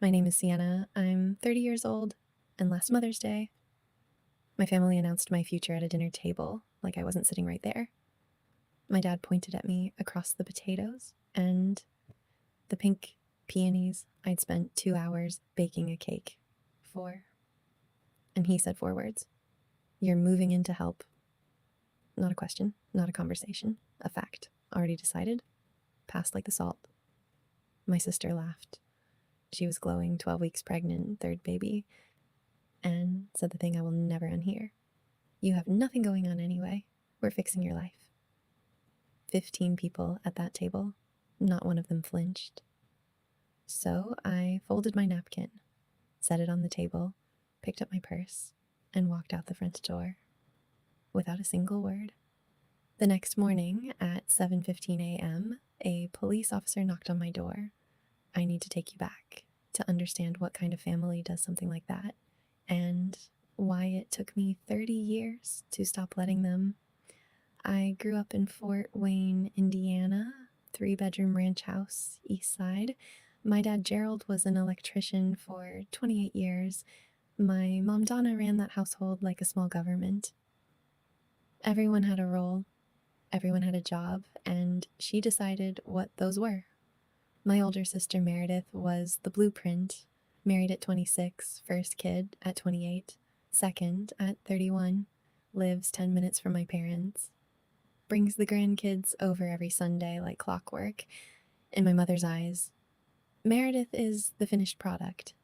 My name is Sienna. I'm 30 years old, and last Mother's Day, my family announced my future at a dinner table, like I wasn't sitting right there. My dad pointed at me across the potatoes and the pink peonies I'd spent 2 hours baking a cake for. And he said 4 words. You're moving in to help. Not a question, not a conversation, a fact. Already decided. Passed like the salt. My sister laughed. She was glowing, 12 weeks pregnant, third baby, and said the thing I will never unhear. You have nothing going on anyway. We're fixing your life. 15 people at that table. Not one of them flinched. So I folded my napkin, set it on the table, picked up my purse, and walked out the front door. Without a single word. The next morning at 7:15 a.m., a police officer knocked on my door. I need to take you back to understand what kind of family does something like that and why it took me 30 years to stop letting them. I grew up in Fort Wayne, Indiana, 3-bedroom ranch house, east side. My dad Gerald was an electrician for 28 years. My mom Donna ran that household like a small government. Everyone had a role, everyone had a job, and she decided what those were. My older sister Meredith was the blueprint, married at 26, first kid at 28, second at 31, lives 10 minutes from my parents, brings the grandkids over every Sunday like clockwork. In my mother's eyes, Meredith is the finished product.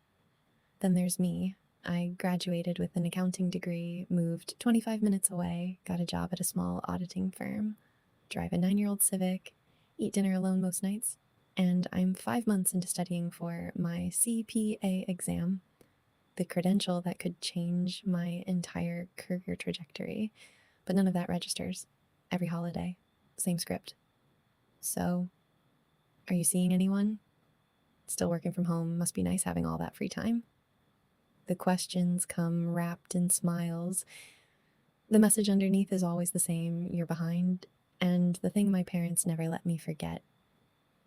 Then there's me. I graduated with an accounting degree, moved 25 minutes away, got a job at a small auditing firm, drive a 9-year-old Civic, eat dinner alone most nights, and I'm 5 months into studying for my CPA exam, the credential that could change my entire career trajectory. But none of that registers. Every holiday, same script. So, are you seeing anyone? Still working from home, must be nice having all that free time. The questions come wrapped in smiles. The message underneath is always the same, you're behind, and the thing my parents never let me forget.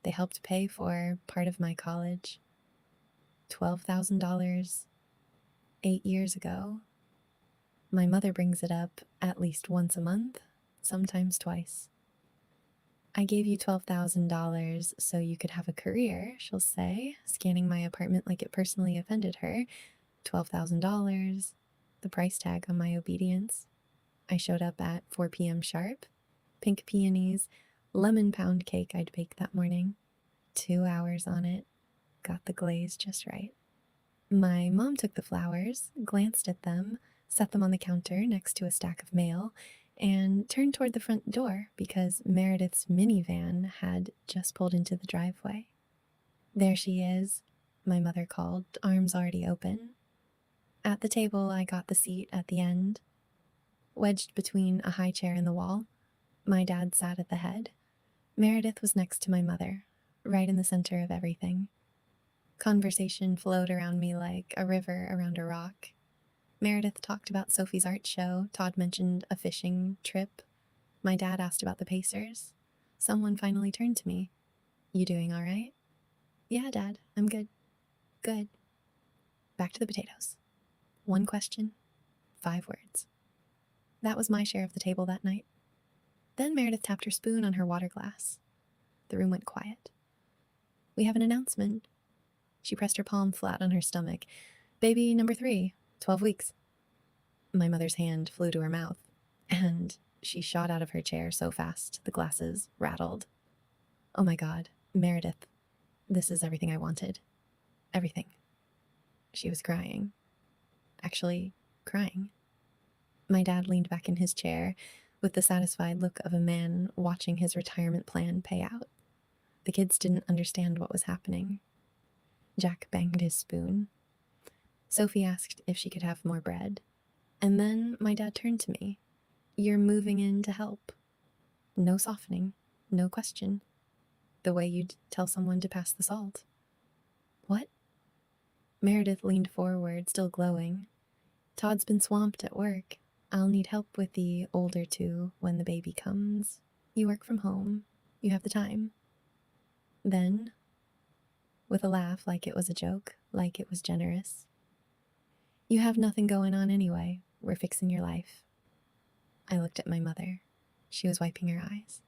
They helped pay for part of my college. $12,000 8 years ago. My mother brings it up at least once a month, sometimes twice. I gave you $12,000 so you could have a career, she'll say, scanning my apartment like it personally offended her. $12,000, the price tag on my obedience. I showed up at 4 p.m. sharp. Pink peonies, lemon pound cake I'd baked that morning. 2 hours on it. Got the glaze just right. My mom took the flowers, glanced at them, set them on the counter next to a stack of mail, and turned toward the front door because Meredith's minivan had just pulled into the driveway. There she is, my mother called, arms already open. At the table, I got the seat at the end. Wedged between a high chair and the wall, my dad sat at the head. Meredith was next to my mother, right in the center of everything. Conversation flowed around me like a river around a rock. Meredith talked about Sophie's art show. Todd mentioned a fishing trip. My dad asked about the Pacers. Someone finally turned to me. You doing all right? Yeah, Dad, I'm good. Good. Back to the potatoes. 1 question, 5 words. That was my share of the table that night. Then Meredith tapped her spoon on her water glass. The room went quiet. We have an announcement. She pressed her palm flat on her stomach. Baby number 3, 12 weeks. My mother's hand flew to her mouth, and she shot out of her chair so fast the glasses rattled. Oh my God, Meredith, this is everything I wanted. Everything. She was crying. Actually, crying. My dad leaned back in his chair with the satisfied look of a man watching his retirement plan pay out. The kids didn't understand what was happening. Jack banged his spoon. Sophie asked if she could have more bread. And then my dad turned to me. You're moving in to help. No softening, no question. The way you'd tell someone to pass the salt. What? Meredith leaned forward, still glowing. Todd's been swamped at work. I'll need help with the older 2 when the baby comes. You work from home. You have the time. Then, with a laugh like it was a joke, like it was generous. You have nothing going on anyway. We're fixing your life. I looked at my mother. She was wiping her eyes,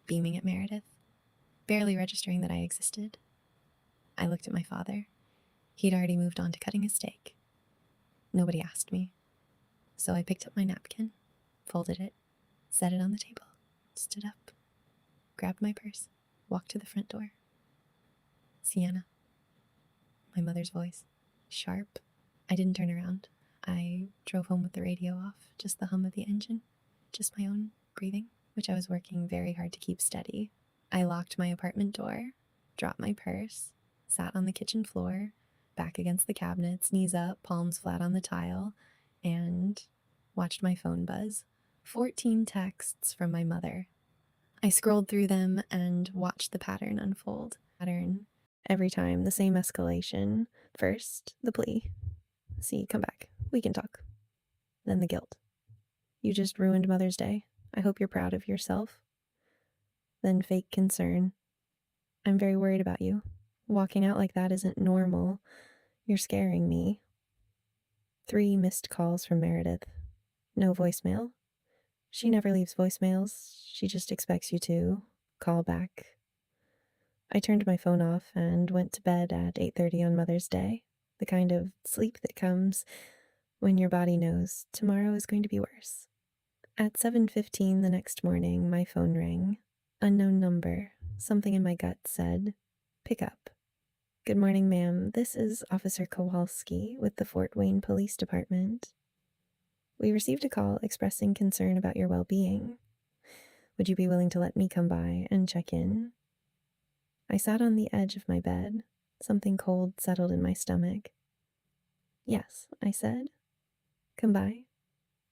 beaming at Meredith, barely registering that I existed. I looked at my father. He'd already moved on to cutting a steak. Nobody asked me. So I picked up my napkin, folded it, set it on the table, stood up, grabbed my purse, walked to the front door. Sienna. My mother's voice. Sharp. I didn't turn around. I drove home with the radio off, just the hum of the engine, just my own breathing, which I was working very hard to keep steady. I locked my apartment door, dropped my purse, sat on the kitchen floor, back against the cabinets, knees up, palms flat on the tile, and watched my phone buzz. 14 texts from my mother. I scrolled through them and watched the pattern unfold. Every time, the same escalation. First, the plea. See, come back. We can talk. Then the guilt. You just ruined Mother's Day. I hope you're proud of yourself. Then fake concern. I'm very worried about you. Walking out like that isn't normal. You're scaring me. 3 missed calls from Meredith. No voicemail. She never leaves voicemails. She just expects you to call back. I turned my phone off and went to bed at 8:30 on Mother's Day. The kind of sleep that comes when your body knows tomorrow is going to be worse. At 7:15 the next morning, my phone rang. Unknown number. Something in my gut said, pick up. Good morning, ma'am. This is Officer Kowalski with the Fort Wayne Police Department. We received a call expressing concern about your well-being. Would you be willing to let me come by and check in? I sat on the edge of my bed. Something cold settled in my stomach. Yes, I said. Come by.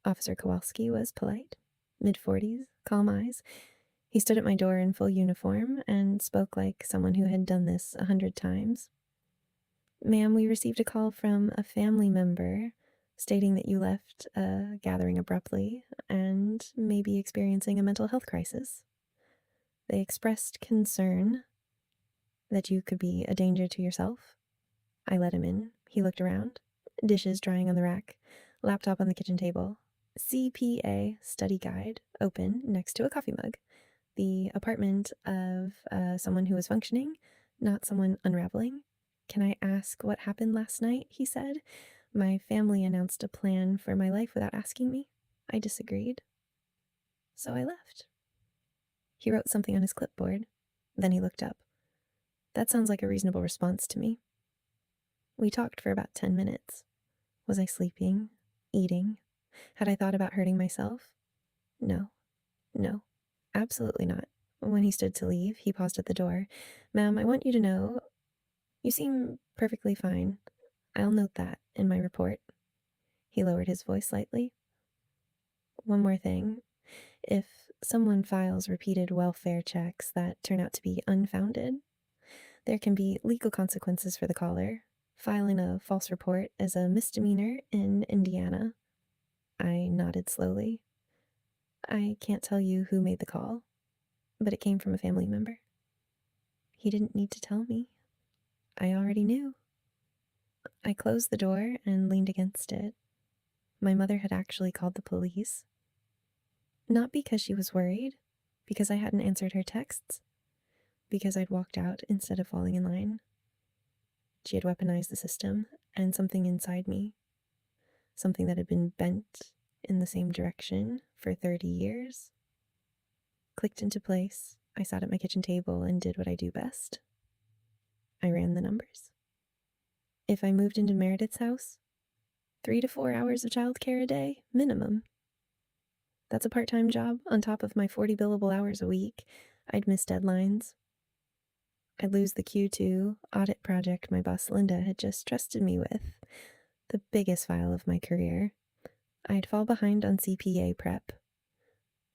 Officer Kowalski was polite, mid-40s, calm eyes. He stood at my door in full uniform and spoke like someone who had done this 100 times. Ma'am, we received a call from a family member stating that you left a gathering abruptly and may be experiencing a mental health crisis. They expressed concern that you could be a danger to yourself. I let him in. He looked around. Dishes drying on the rack. Laptop on the kitchen table. CPA study guide open next to a coffee mug. The apartment of someone who was functioning, not someone unraveling. Can I ask what happened last night? He said. My family announced a plan for my life without asking me. I disagreed. So I left. He wrote something on his clipboard. Then he looked up. That sounds like a reasonable response to me. We talked for about 10 minutes. Was I sleeping? Eating? Had I thought about hurting myself? No. No. Absolutely not. When he stood to leave, he paused at the door. Ma'am, I want you to know, you seem perfectly fine. I'll note that in my report. He lowered his voice slightly. One more thing. If someone files repeated welfare checks that turn out to be unfounded, there can be legal consequences for the caller. Filing a false report is a misdemeanor in Indiana. I nodded slowly. I can't tell you who made the call, but it came from a family member. He didn't need to tell me. I already knew. I closed the door and leaned against it. My mother had actually called the police. Not because she was worried, because I hadn't answered her texts, because I'd walked out instead of falling in line. She had weaponized the system, and something inside me, something that had been bent in the same direction for 30 years, clicked into place. I sat at my kitchen table and did what I do best. I ran the numbers. If I moved into Meredith's house, 3 to 4 hours of childcare a day, minimum. That's a part-time job on top of my 40 billable hours a week. I'd miss deadlines. I'd lose the Q2 audit project my boss Linda had just trusted me with, the biggest file of my career. I'd fall behind on CPA prep.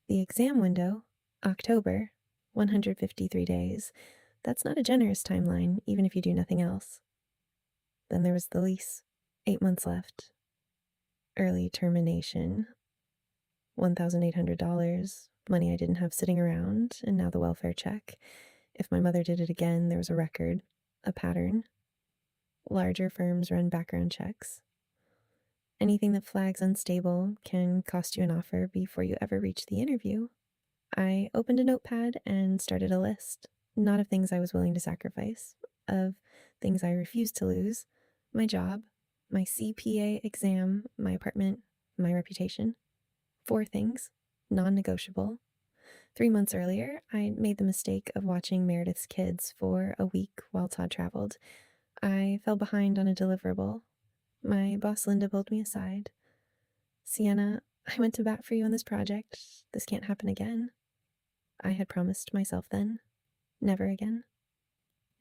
The exam window, October, 153 days. That's not a generous timeline, even if you do nothing else. Then there was the lease, 8 months left. Early termination, $1,800, money I didn't have sitting around, and now the welfare check. If my mother did it again, there was a record, a pattern. Larger firms run background checks. Anything that flags unstable can cost you an offer before you ever reach the interview. I opened a notepad and started a list, not of things I was willing to sacrifice, of things I refused to lose: my job, my CPA exam, my apartment, my reputation. 4 things, non-negotiable. 3 months earlier, I made the mistake of watching Meredith's kids for a week while Todd traveled. I fell behind on a deliverable. My boss Linda pulled me aside. "Sienna, I went to bat for you on this project. This can't happen again." I had promised myself then, never again.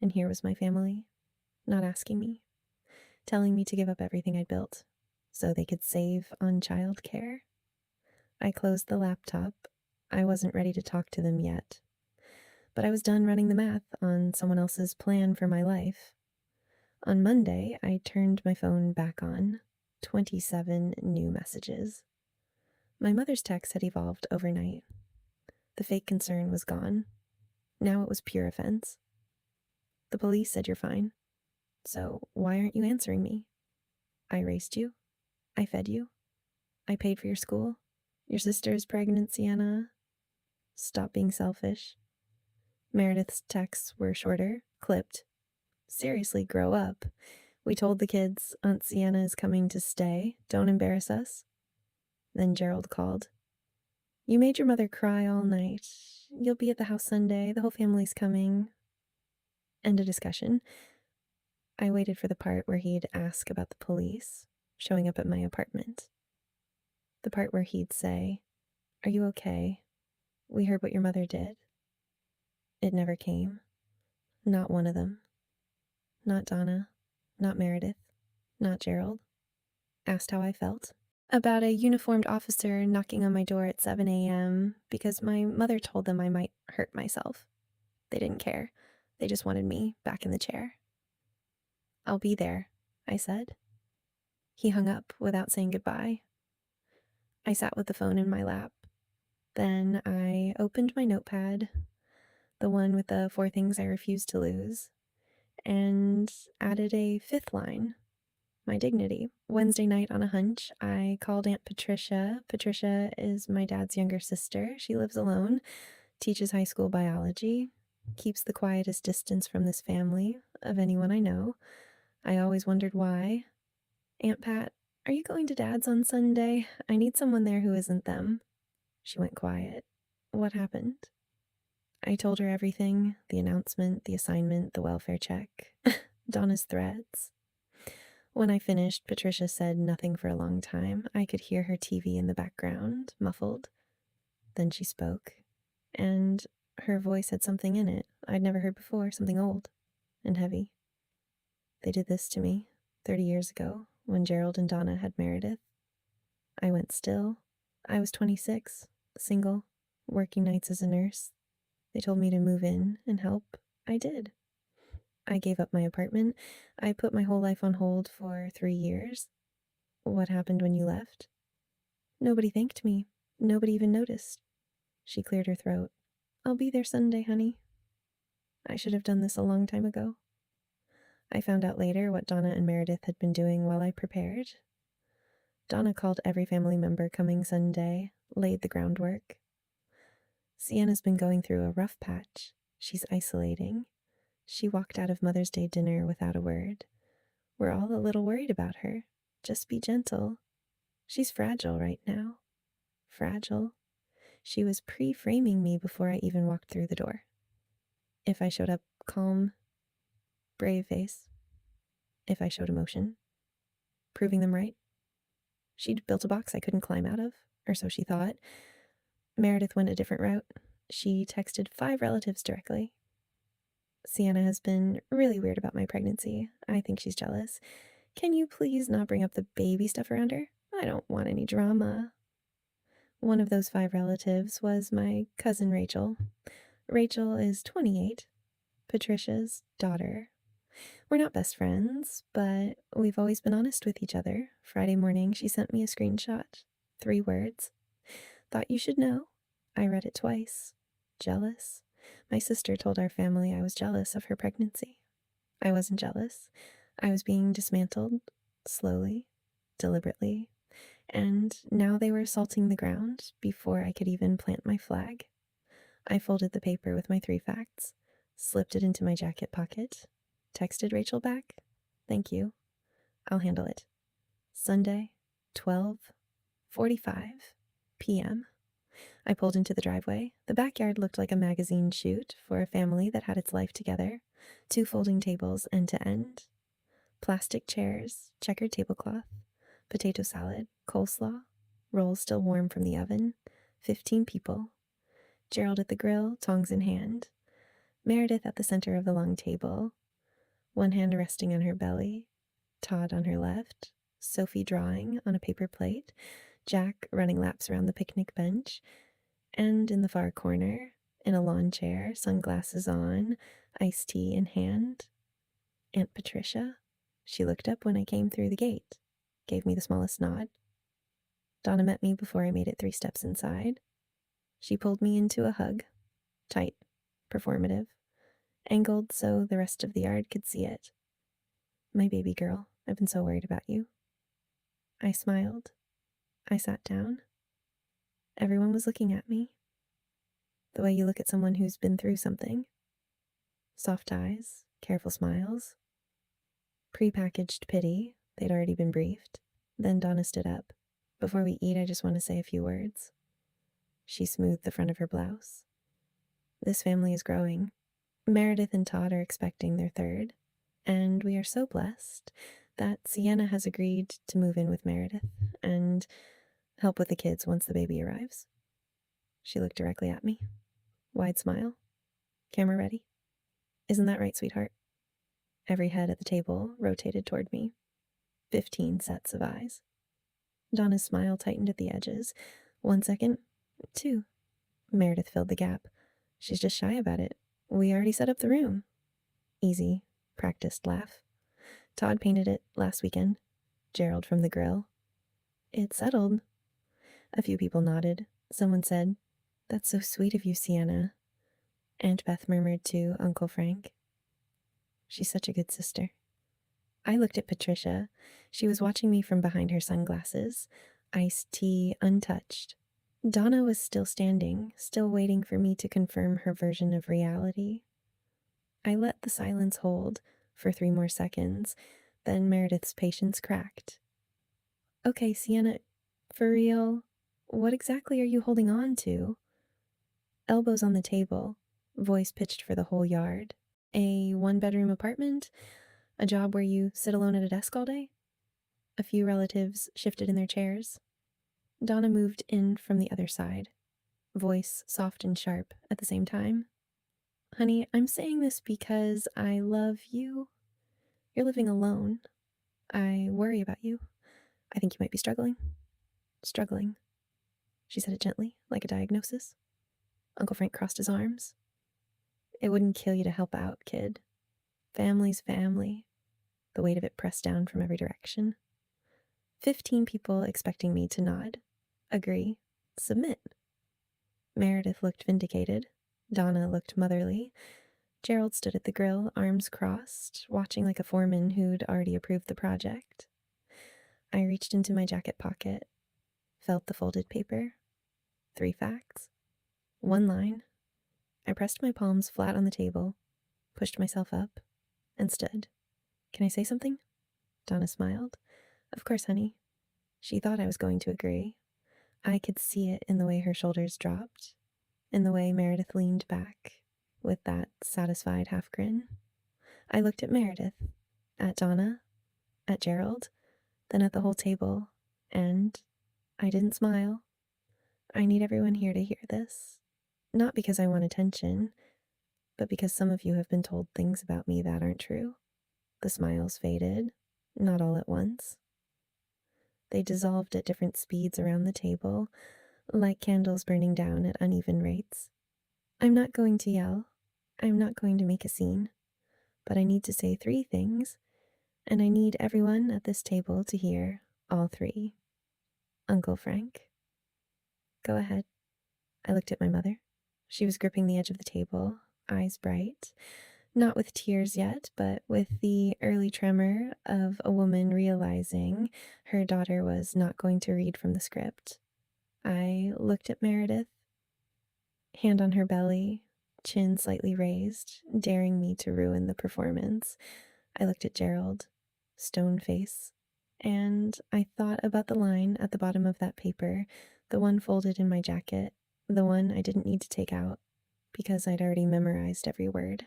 And here was my family, not asking me, telling me to give up everything I'd built so they could save on childcare. I closed the laptop. I wasn't ready to talk to them yet, but I was done running the math on someone else's plan for my life. On Monday, I turned my phone back on. 27 new messages. My mother's text had evolved overnight. The fake concern was gone. Now it was pure offense. "The police said you're fine. So why aren't you answering me? I raised you. I fed you. I paid for your school. Your sister is pregnant, Sienna. Stop being selfish." Meredith's texts were shorter, clipped. "Seriously, grow up. We told the kids Aunt Sienna is coming to stay. Don't embarrass us." Then Gerald called. "You made your mother cry all night. You'll be at the house Sunday. The whole family's coming." End of discussion. I waited for the part where he'd ask about the police showing up at my apartment. The part where he'd say, "Are you okay? We heard what your mother did." It never came. Not one of them. Not Donna. Not Meredith. Not Gerald. Asked how I felt. About a uniformed officer knocking on my door at 7 a.m. because my mother told them I might hurt myself. They didn't care. They just wanted me back in the chair. "I'll be there," I said. He hung up without saying goodbye. I sat with the phone in my lap. Then I opened my notepad, the one with the 4 things I refused to lose, and added a 5th line: my dignity. Wednesday night on a hunch, I called Aunt Patricia. Patricia is my dad's younger sister. She lives alone, teaches high school biology, keeps the quietest distance from this family of anyone I know. I always wondered why. "Aunt Pat, are you going to Dad's on Sunday? I need someone there who isn't them." She went quiet. "What happened?" I told her everything: the announcement, the assignment, the welfare check, Donna's threats. When I finished, Patricia said nothing for a long time. I could hear her TV in the background, muffled. Then she spoke, and her voice had something in it I'd never heard before, something old and heavy. "They did this to me 30 years ago, when Gerald and Donna had Meredith. I went still. I was 26, single, working nights as a nurse. They told me to move in and help. I did. I gave up my apartment. I put my whole life on hold for 3 years. What happened when you left? Nobody thanked me. Nobody even noticed." She cleared her throat. "I'll be there Sunday, honey. I should have done this a long time ago." I found out later what Donna and Meredith had been doing while I prepared. Donna called every family member coming Sunday, laid the groundwork. "Sienna's been going through a rough patch. She's isolating. She walked out of Mother's Day dinner without a word. We're all a little worried about her. Just be gentle. She's fragile right now." Fragile. She was pre-framing me before I even walked through the door. If I showed up calm, brave face. If I showed emotion. Proving them right. She'd built a box I couldn't climb out of, or so she thought. Meredith went a different route. She texted 5 relatives directly. "Sienna has been really weird about my pregnancy. I think she's jealous. Can you please not bring up the baby stuff around her? I don't want any drama." One of those 5 relatives was my cousin Rachel. Rachel is 28, Patricia's daughter. We're not best friends, but we've always been honest with each other. Friday morning, she sent me a screenshot. 3 words. "Thought you should know." I read it twice. Jealous. My sister told our family I was jealous of her pregnancy. I wasn't jealous. I was being dismantled, slowly, deliberately, and now they were assaulting the ground before I could even plant my flag. I folded the paper with my 3 facts, slipped it into my jacket pocket, texted Rachel back, "Thank you. I'll handle it." Sunday, 12:45 p.m. I pulled into the driveway. The backyard looked like a magazine shoot for a family that had its life together. 2 folding tables end to end, plastic chairs, checkered tablecloth, potato salad, coleslaw, rolls still warm from the oven, 15 people. Gerald at the grill, tongs in hand. Meredith at the center of the long table, one hand resting on her belly, Todd on her left, Sophie drawing on a paper plate, Jack running laps around the picnic bench, and in the far corner, in a lawn chair, sunglasses on, iced tea in hand, Aunt Patricia. She looked up when I came through the gate, gave me the smallest nod. Donna met me before I made it 3 steps inside. She pulled me into a hug, tight, performative, angled so the rest of the yard could see it. "My baby girl, I've been so worried about you." I smiled. I sat down. Everyone was looking at me. The way you look at someone who's been through something. Soft eyes, careful smiles. Pre-packaged pity, they'd already been briefed. Then Donna stood up. "Before we eat, I just want to say a few words." She smoothed the front of her blouse. "This family is growing. Meredith and Todd are expecting their 3rd, and we are so blessed that Sienna has agreed to move in with Meredith and help with the kids once the baby arrives." She looked directly at me. Wide smile. "Camera ready?" "Isn't that right, sweetheart?" Every head at the table rotated toward me. 15 sets of eyes. Donna's smile tightened at the edges. 1 second. 2. Meredith filled the gap. "She's just shy about it. We already set up the room." Easy, practiced laugh. "Todd painted it last weekend." Gerald from the grill. "It's settled." A few people nodded. Someone said, "That's so sweet of you, Sienna." Aunt Beth murmured to Uncle Frank, "She's such a good sister." I looked at Patricia. She was watching me from behind her sunglasses, iced tea untouched. Donna was still standing, still waiting for me to confirm her version of reality. I let the silence hold for 3 more seconds, then Meredith's patience cracked. "Okay, Sienna, for real, what exactly are you holding on to?" Elbows on the table, voice pitched for the whole yard. "A 1-bedroom apartment? A job where you sit alone at a desk all day?" A few relatives shifted in their chairs. Donna moved in from the other side, voice soft and sharp at the same time. "Honey, I'm saying this because I love you. You're living alone. I worry about you. I think you might be struggling." "Struggling." She said it gently, like a diagnosis. Uncle Frank crossed his arms. "It wouldn't kill you to help out, kid. Family's family." The weight of it pressed down from every direction. 15 people expecting me to nod, agree, submit. Meredith looked vindicated. Donna looked motherly. Gerald stood at the grill, arms crossed, watching like a foreman who'd already approved the project. I reached into my jacket pocket, felt the folded paper. 3 facts. 1 line. I pressed my palms flat on the table, pushed myself up, and stood. "Can I say something?" Donna smiled. "Of course, honey." She thought I was going to agree. I could see it in the way her shoulders dropped, in the way Meredith leaned back with that satisfied half grin. I looked at Meredith, at Donna, at Gerald, then at the whole table, and I didn't smile. I need everyone here to hear this. Not because I want attention, but because some of you have been told things about me that aren't true. The smiles faded, not all at once. They dissolved at different speeds around the table, like candles burning down at uneven rates. I'm not going to yell. I'm not going to make a scene. But I need to say 3 things, and I need everyone at this table to hear all 3. Uncle Frank. Go ahead. I looked at my mother. She was gripping the edge of the table, eyes bright. Not with tears yet, but with the early tremor of a woman realizing her daughter was not going to read from the script. I looked at Meredith, hand on her belly, chin slightly raised, daring me to ruin the performance. I looked at Gerald, stone face, and I thought about the line at the bottom of that paper, the one folded in my jacket, the one I didn't need to take out because I'd already memorized every word.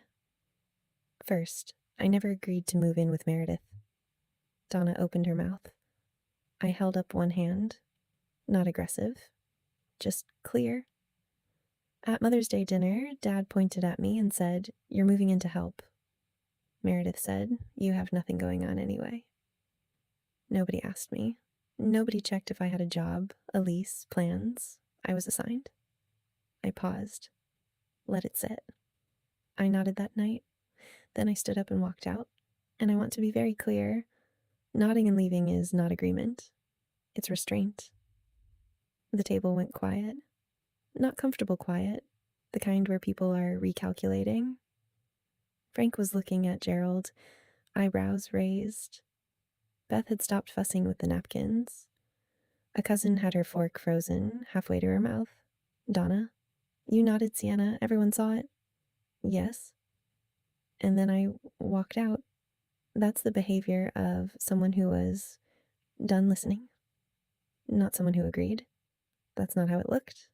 First, I never agreed to move in with Meredith. Donna opened her mouth. I held up one hand, not aggressive, just clear. At Mother's Day dinner, Dad pointed at me and said, "You're moving in to help." Meredith said, "You have nothing going on anyway." Nobody asked me. Nobody checked if I had a job, a lease, plans I was assigned. I paused, let it sit. I nodded that night. Then I stood up and walked out. And I want to be very clear, nodding and leaving is not agreement. It's restraint. The table went quiet. Not comfortable quiet, the kind where people are recalculating. Frank was looking at Gerald, eyebrows raised. Beth had stopped fussing with the napkins. A cousin had her fork frozen halfway to her mouth. "Donna, you nodded, Sienna. Everyone saw it?" "Yes." And then I walked out. That's the behavior of someone who was done listening, not someone who agreed. That's not how it looked.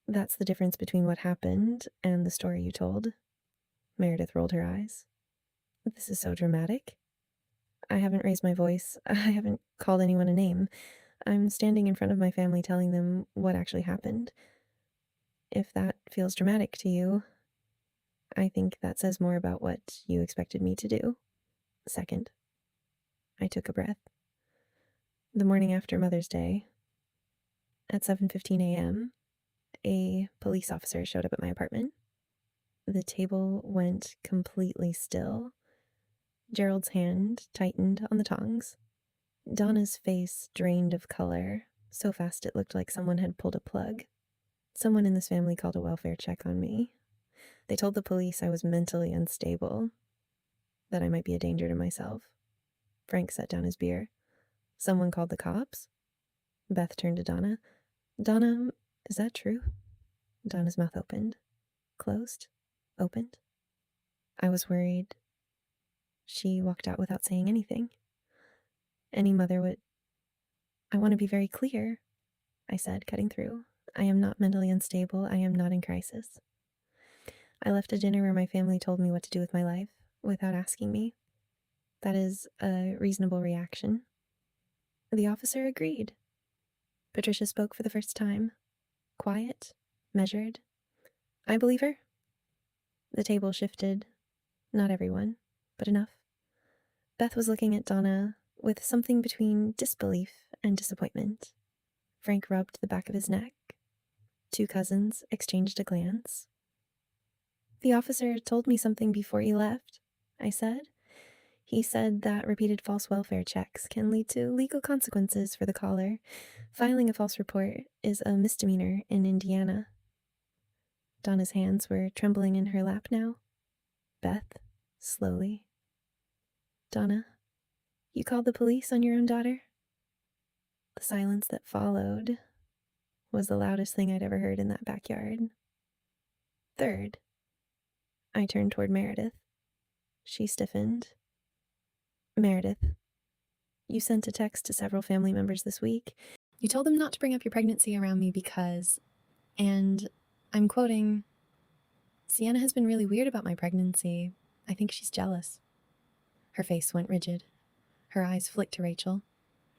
That's the difference between what happened and the story you told. Meredith rolled her eyes. "This is so dramatic. I haven't raised my voice. I haven't called anyone a name. I'm standing in front of my family telling them what actually happened. If that feels dramatic to you, I think that says more about what you expected me to do." Second, I took a breath. The morning after Mother's Day, at 7:15 a.m., a police officer showed up at my apartment. The table went completely still. Gerald's hand tightened on the tongs. Donna's face drained of color, so fast it looked like someone had pulled a plug. Someone in this family called a welfare check on me. They told the police I was mentally unstable, that I might be a danger to myself. Frank set down his beer. "Someone called the cops?" Beth turned to Donna. "Donna, is that true?" Donna's mouth opened, closed, opened. I was worried. She walked out without saying anything. Any mother would. "I want to be very clear," I said, cutting through. "I am not mentally unstable. I am not in crisis. I left a dinner where my family told me what to do with my life without asking me. That is a reasonable reaction." The officer agreed. Patricia spoke for the first time. Quiet, measured. "I believe her." The table shifted. Not everyone, but enough. Beth was looking at Donna with something between disbelief and disappointment. Frank rubbed the back of his neck. Two cousins exchanged a glance. "The officer told me something before he left," I said. "He said that repeated false welfare checks can lead to legal consequences for the caller. Filing a false report is a misdemeanor in Indiana." Donna's hands were trembling in her lap now. Beth, slowly. "Donna, you called the police on your own daughter?" The silence that followed was the loudest thing I'd ever heard in that backyard. Third, I turned toward Meredith. She stiffened. "Meredith, you sent a text to several family members this week. You told them not to bring up your pregnancy around me because, and I'm quoting, Sienna has been really weird about my pregnancy. I think she's jealous." Her face went rigid. Her eyes flicked to Rachel.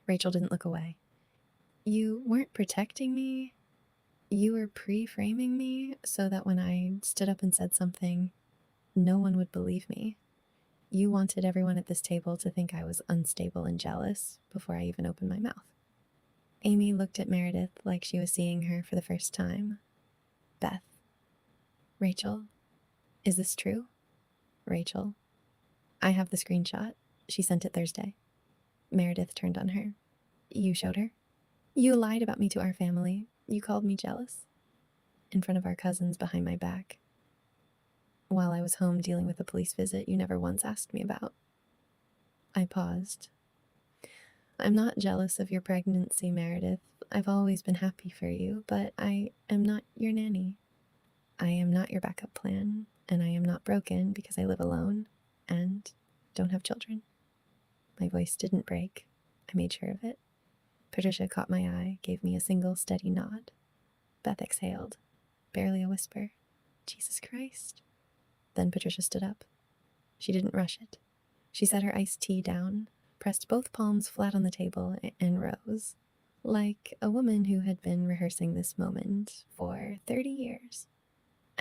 Rachel didn't look away. "You weren't protecting me. You were pre-framing me so that when I stood up and said something, no one would believe me. You wanted everyone at this table to think I was unstable and jealous before I even opened my mouth." Amy looked at Meredith like she was seeing her for the first time. Beth. "Rachel, is this true?" Rachel. "I have the screenshot. She sent it Thursday." Meredith turned on her. "You showed her? You lied about me to our family. You called me jealous. In front of our cousins behind my back." while I was home dealing with a police visit you never once asked me about. I paused. I'm not jealous of your pregnancy, Meredith. I've always been happy for you, but I am not your nanny. I am not your backup plan, and I am not broken because I live alone and don't have children. My voice didn't break. I made sure of it. Patricia caught my eye, gave me a single steady nod. Beth exhaled, barely a whisper. Jesus Christ. Then Patricia stood up. She didn't rush it. She set her iced tea down, pressed both palms flat on the table, and rose, like a woman who had been rehearsing this moment for 30 years.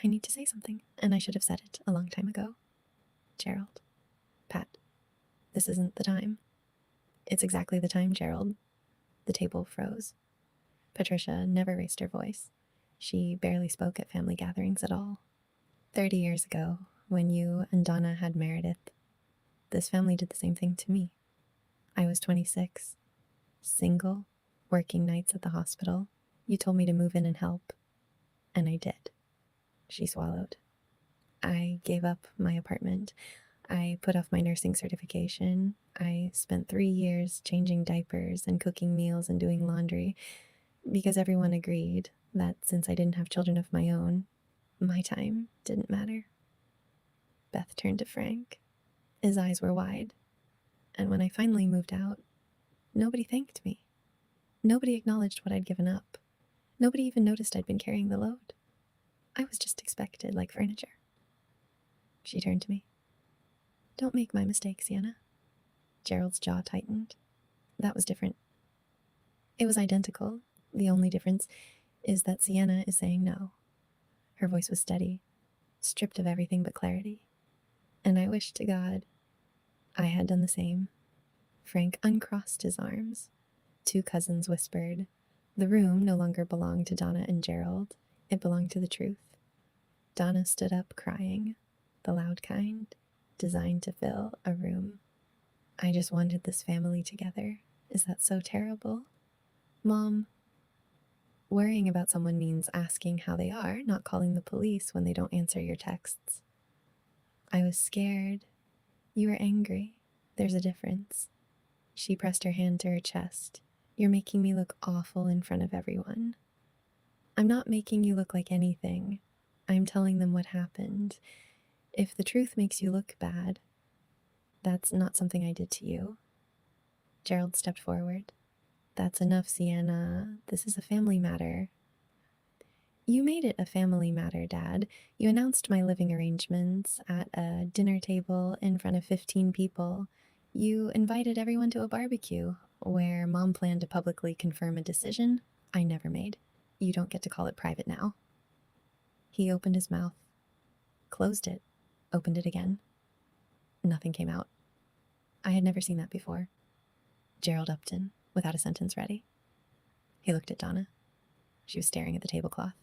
I need to say something, and I should have said it a long time ago. Gerald. Pat. This isn't the time. It's exactly the time, Gerald. The table froze. Patricia never raised her voice. She barely spoke at family gatherings at all. 30 years ago, when you and Donna had Meredith, this family did the same thing to me. I was 26, single, working nights at the hospital. You told me to move in and help, and I did. She swallowed. I gave up my apartment. I put off my nursing certification. I spent 3 years changing diapers and cooking meals and doing laundry because everyone agreed that since I didn't have children of my own, my time didn't matter. Beth turned to Frank. His eyes were wide. And when I finally moved out, nobody thanked me. Nobody acknowledged what I'd given up. Nobody even noticed I'd been carrying the load. I was just expected like furniture. She turned to me. Don't make my mistake, Sienna. Gerald's jaw tightened. That was different. It was identical. The only difference is that Sienna is saying no. Her voice was steady, stripped of everything but clarity. And I wished to God I had done the same. Frank uncrossed his arms. 2 cousins whispered. The room no longer belonged to Donna and Gerald. It belonged to the truth. Donna stood up crying, the loud kind, designed to fill a room. I just wanted this family together. Is that so terrible? Mom, worrying about someone means asking how they are, not calling the police when they don't answer your texts. I was scared. You were angry. There's a difference. She pressed her hand to her chest. You're making me look awful in front of everyone. I'm not making you look like anything. I'm telling them what happened. If the truth makes you look bad, that's not something I did to you. Gerald stepped forward. That's enough, Sienna. This is a family matter. You made it a family matter, Dad. You announced my living arrangements at a dinner table in front of 15 people. You invited everyone to a barbecue, where Mom planned to publicly confirm a decision I never made. You don't get to call it private now. He opened his mouth, closed it, opened it again. Nothing came out. I had never seen that before. Gerald Upton, without a sentence ready. He looked at Donna. She was staring at the tablecloth.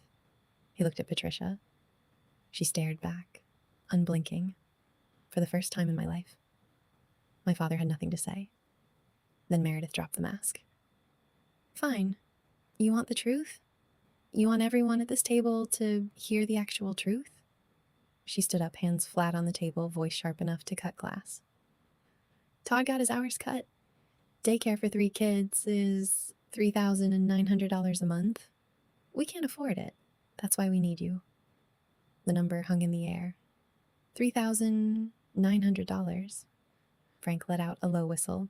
He looked at Patricia. She stared back, unblinking, for the first time in my life. My father had nothing to say. Then Meredith dropped the mask. Fine. You want the truth? You want everyone at this table to hear the actual truth? She stood up, hands flat on the table, voice sharp enough to cut glass. Todd got his hours cut. Daycare for 3 kids is $3,900 a month. We can't afford it. That's why we need you. The number hung in the air. $3,900. Frank let out a low whistle.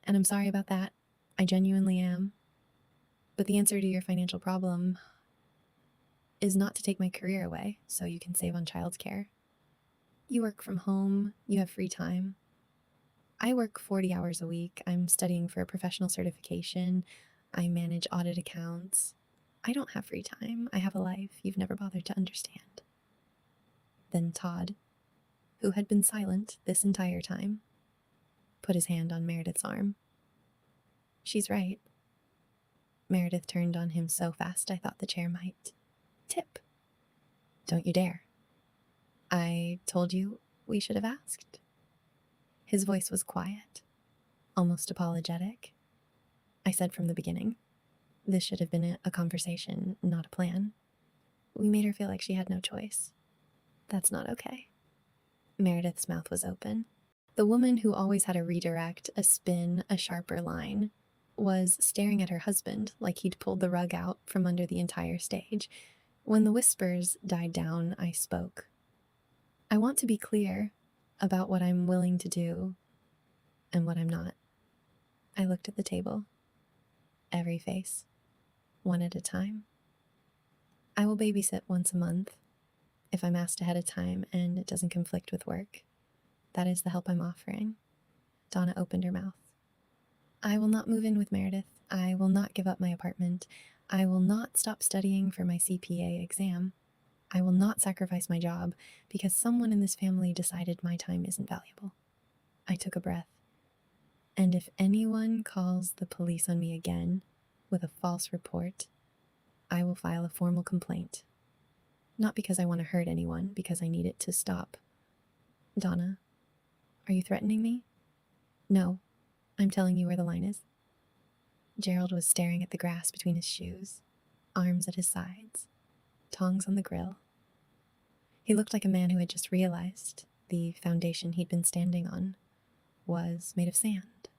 And I'm sorry about that. I genuinely am. But the answer to your financial problem is not to take my career away so you can save on childcare. You work from home. You have free time. I work 40 hours a week. I'm studying for a professional certification. I manage audit accounts. I don't have free time. I have a life you've never bothered to understand. Then Todd, who had been silent this entire time, put his hand on Meredith's arm. She's right. Meredith turned on him so fast I thought the chair might tip. Don't you dare. I told you we should have asked. His voice was quiet, almost apologetic. I said from the beginning, this should have been a conversation, not a plan. We made her feel like she had no choice. That's not okay. Meredith's mouth was open. The woman who always had a redirect, a spin, a sharper line, was staring at her husband like he'd pulled the rug out from under the entire stage. When the whispers died down, I spoke. I want to be clear about what I'm willing to do and what I'm not. I looked at the table. Every face. One at a time. I will babysit once a month if I'm asked ahead of time and it doesn't conflict with work. That is the help I'm offering. Donna opened her mouth. I will not move in with Meredith. I will not give up my apartment. I will not stop studying for my CPA exam. I will not sacrifice my job because someone in this family decided my time isn't valuable. I took a breath. And if anyone calls the police on me again with a false report, I will file a formal complaint. Not because I want to hurt anyone, because I need it to stop. Donna, are you threatening me? No, I'm telling you where the line is. Gerald was staring at the grass between his shoes, arms at his sides, tongs on the grill. He looked like a man who had just realized the foundation he'd been standing on was made of sand.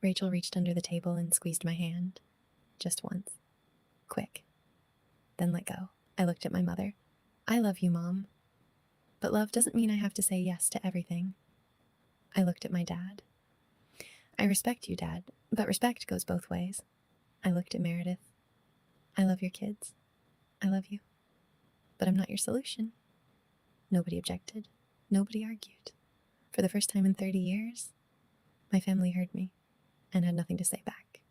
Rachel reached under the table and squeezed my hand, just once. Quick. Then let go. I looked at my mother. I love you, Mom. But love doesn't mean I have to say yes to everything. I looked at my dad. I respect you, Dad, but respect goes both ways. I looked at Meredith. I love your kids. I love you. But I'm not your solution. Nobody objected. Nobody argued. For the first time in 30 years, my family heard me and had nothing to say back.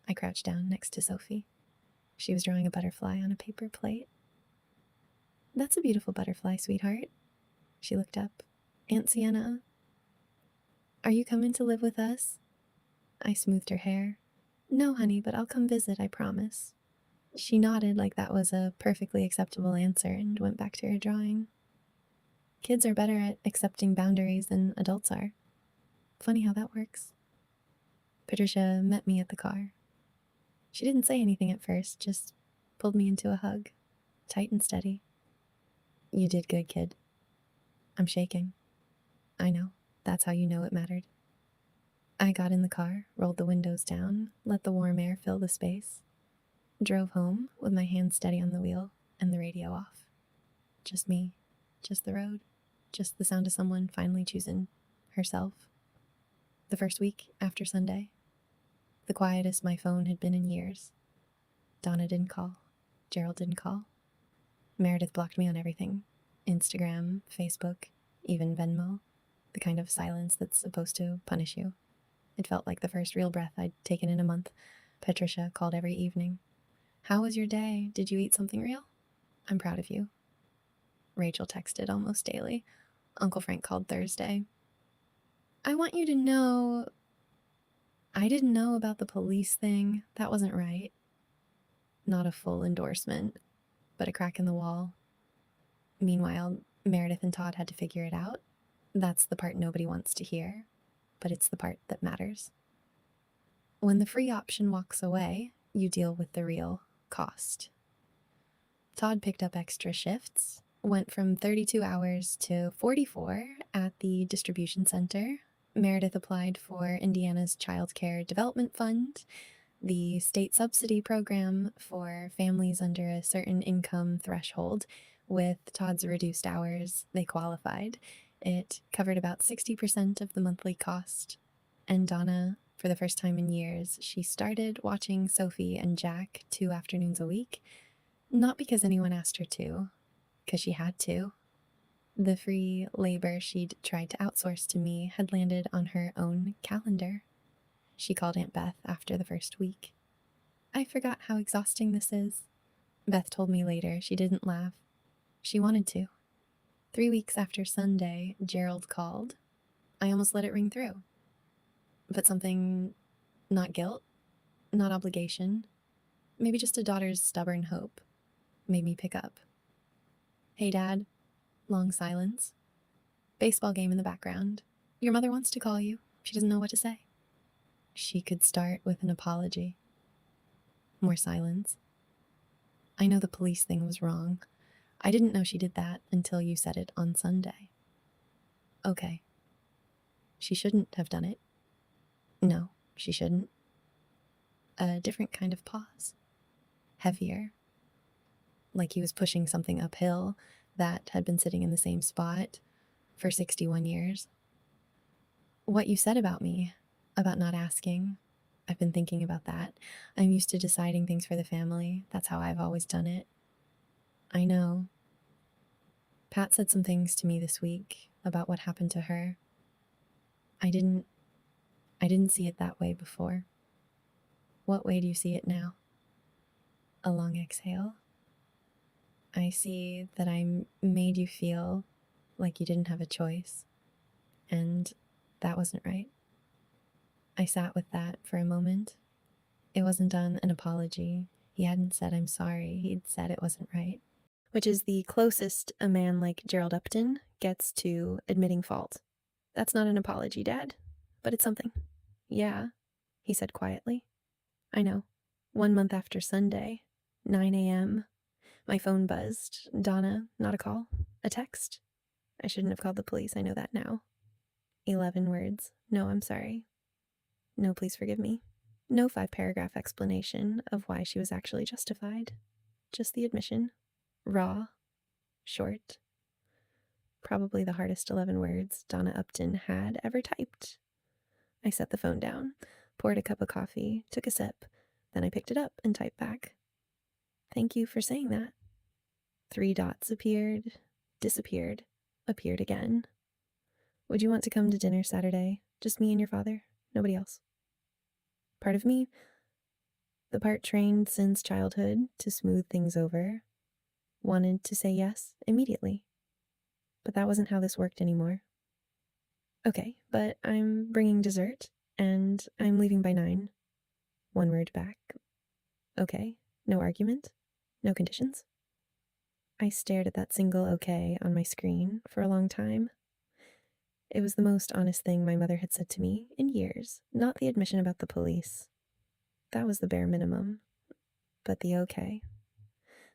I crouched down next to Sophie. She was drawing a butterfly on a paper plate. That's a beautiful butterfly, sweetheart. She looked up. Aunt Sienna, are you coming to live with us? I smoothed her hair. No, honey, but I'll come visit, I promise. She nodded like that was a perfectly acceptable answer and went back to her drawing. Kids are better at accepting boundaries than adults are. Funny how that works. Patricia met me at the car. She didn't say anything at first, just pulled me into a hug, tight and steady. You did good, kid. I'm shaking. I know. That's how you know it mattered. I got in the car, rolled the windows down, let the warm air fill the space, drove home with my hand steady on the wheel and the radio off. Just me, just the road, just the sound of someone finally choosing herself. The first week after Sunday, the quietest my phone had been in years. Donna didn't call. Gerald didn't call. Meredith blocked me on everything. Instagram, Facebook, even Venmo. The kind of silence that's supposed to punish you. It felt like the first real breath I'd taken in a month. Patricia called every evening. How was your day? Did you eat something real? I'm proud of you. Rachel texted almost daily. Uncle Frank called Thursday. I want you to know... I didn't know about the police thing. That wasn't right. Not a full endorsement, but a crack in the wall. Meanwhile, Meredith and Todd had to figure it out. That's the part nobody wants to hear, but it's the part that matters. When the free option walks away, you deal with the real cost. Todd picked up extra shifts, went from 32 hours to 44 at the distribution center. Meredith applied for Indiana's Child Care Development Fund, the state subsidy program for families under a certain income threshold. With Todd's reduced hours, they qualified. It covered about 60% of the monthly cost. And Donna, for the first time in years, she started watching Sophie and Jack 2 afternoons a week. Not because anyone asked her to, because she had to. The free labor she'd tried to outsource to me had landed on her own calendar. She called Aunt Beth after the first week. I forgot how exhausting this is. Beth told me later she didn't laugh. She wanted to. 3 weeks after Sunday, Gerald called. I almost let it ring through. But something, not guilt, not obligation, maybe just a daughter's stubborn hope, made me pick up. Hey, Dad. Long silence. Baseball game in the background. Your mother wants to call you. She doesn't know what to say. She could start with an apology. More silence. I know the police thing was wrong. I didn't know she did that until you said it on Sunday. Okay. She shouldn't have done it. No, she shouldn't. A different kind of pause. Heavier. Like he was pushing something uphill that had been sitting in the same spot for 61 years. What you said about me, about not asking, I've been thinking about that. I'm used to deciding things for the family. That's how I've always done it. I know. Pat said some things to me this week about what happened to her. I didn't see it that way before. What way do you see it now? A long exhale. I see that I made you feel like you didn't have a choice, and that wasn't right. I sat with that for a moment. It wasn't done an apology. He hadn't said I'm sorry. He'd said it wasn't right, which is the closest a man like Gerald Upton gets to admitting fault. That's not an apology, Dad, but it's something. Yeah, he said quietly. I know. 1 month after Sunday, 9 a.m., my phone buzzed. Donna, not a call, a text. I shouldn't have called the police, I know that now. 11 words. No, I'm sorry. No, please forgive me. No 5-paragraph explanation of why she was actually justified. Just the admission. Raw. Short. Probably the hardest 11 words Donna Upton had ever typed. I set the phone down, poured a cup of coffee, took a sip, then I picked it up and typed back. Thank you for saying that. 3 dots appeared, disappeared, appeared again. Would you want to come to dinner Saturday? Just me and your father? Nobody else. Part of me, the part trained since childhood to smooth things over, wanted to say yes immediately. But that wasn't how this worked anymore. Okay, but I'm bringing dessert, and I'm leaving by 9. 1 word back. Okay, no argument, no conditions. I stared at that single okay on my screen for a long time. It was the most honest thing my mother had said to me in years, not the admission about the police. That was the bare minimum, but the okay.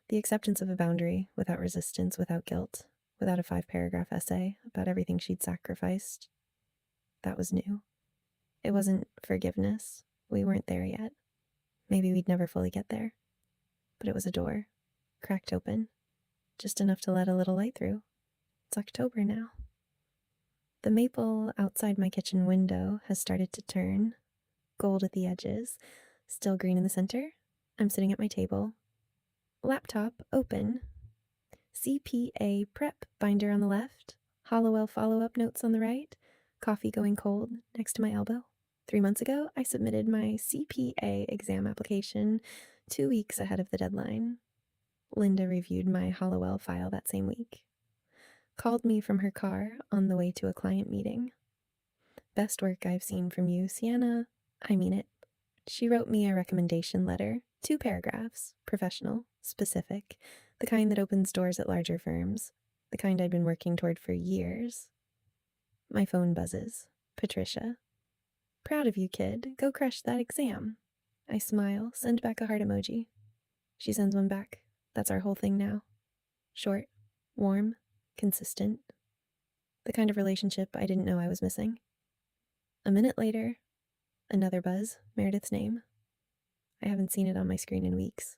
The acceptance of a boundary without resistance, without guilt, without a 5-paragraph essay about everything she'd sacrificed. That was new. It wasn't forgiveness. We weren't there yet. Maybe we'd never fully get there. But it was a door, cracked open, just enough to let a little light through. It's October now. The maple outside my kitchen window has started to turn, gold at the edges, still green in the center. I'm sitting at my table. Laptop open. CPA prep binder on the left, Hollowell follow-up notes on the right, coffee going cold next to my elbow. 3 months ago, I submitted my CPA exam application 2 weeks ahead of the deadline. Linda reviewed my Hollowell file that same week. Called me from her car on the way to a client meeting. Best work I've seen from you, Sienna. I mean it. She wrote me a recommendation letter, 2 paragraphs, professional, specific, the kind that opens doors at larger firms, the kind I'd been working toward for years. My phone buzzes. Patricia. Proud of you, kid. Go crush that exam. I smile, send back a heart emoji. She sends one back. That's our whole thing now. Short, warm, consistent. The kind of relationship I didn't know I was missing. A minute later, another buzz, Meredith's name. I haven't seen it on my screen in weeks.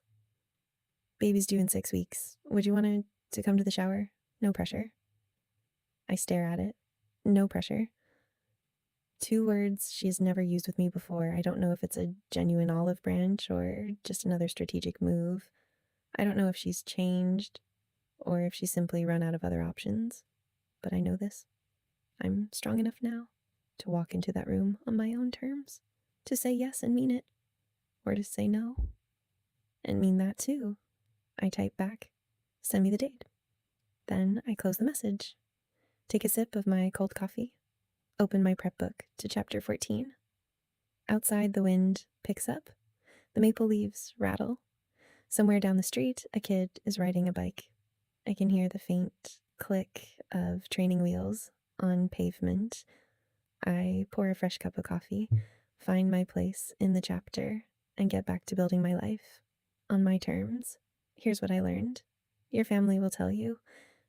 Baby's due in 6 weeks. Would you want to come to the shower? No pressure. I stare at it. No pressure. 2 words she's never used with me before. I don't know if it's a genuine olive branch or just another strategic move. I don't know if she's changed or if she's simply run out of other options. But I know this. I'm strong enough now to walk into that room on my own terms, to say yes and mean it, or to say no and mean that too. I type back, send me the date. Then I close the message, take a sip of my cold coffee, open my prep book to chapter 14. Outside, the wind picks up. The maple leaves rattle. Somewhere down the street, a kid is riding a bike. I can hear the faint click of training wheels on pavement. I pour a fresh cup of coffee, find my place in the chapter, and get back to building my life on my terms. Here's what I learned. Your family will tell you.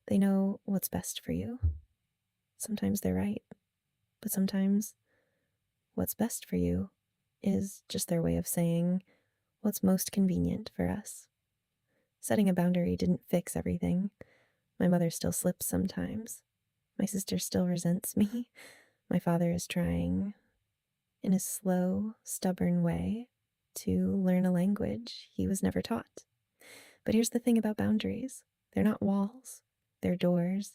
They know what's best for you. Sometimes they're right, but sometimes what's best for you is just their way of saying what's most convenient for us. Setting a boundary didn't fix everything. My mother still slips sometimes. My sister still resents me. My father is trying, in a slow, stubborn way, to learn a language he was never taught. But here's the thing about boundaries: they're not walls, they're doors.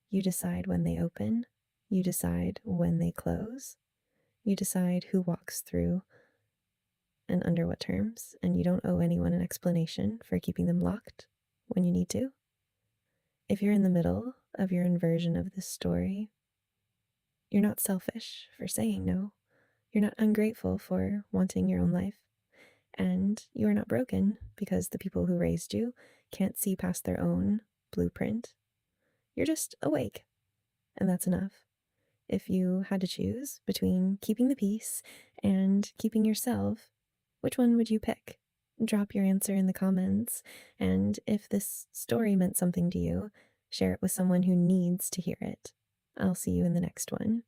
You decide when they open, you decide when they close, you decide who walks through and under what terms, and you don't owe anyone an explanation for keeping them locked when you need to. If you're in the middle of your inversion of this story, you're not selfish for saying no. You're not ungrateful for wanting your own life. And you are not broken because the people who raised you can't see past their own blueprint. You're just awake, and that's enough. If you had to choose between keeping the peace and keeping yourself, which one would you pick? Drop your answer in the comments, and if this story meant something to you, share it with someone who needs to hear it. I'll see you in the next one.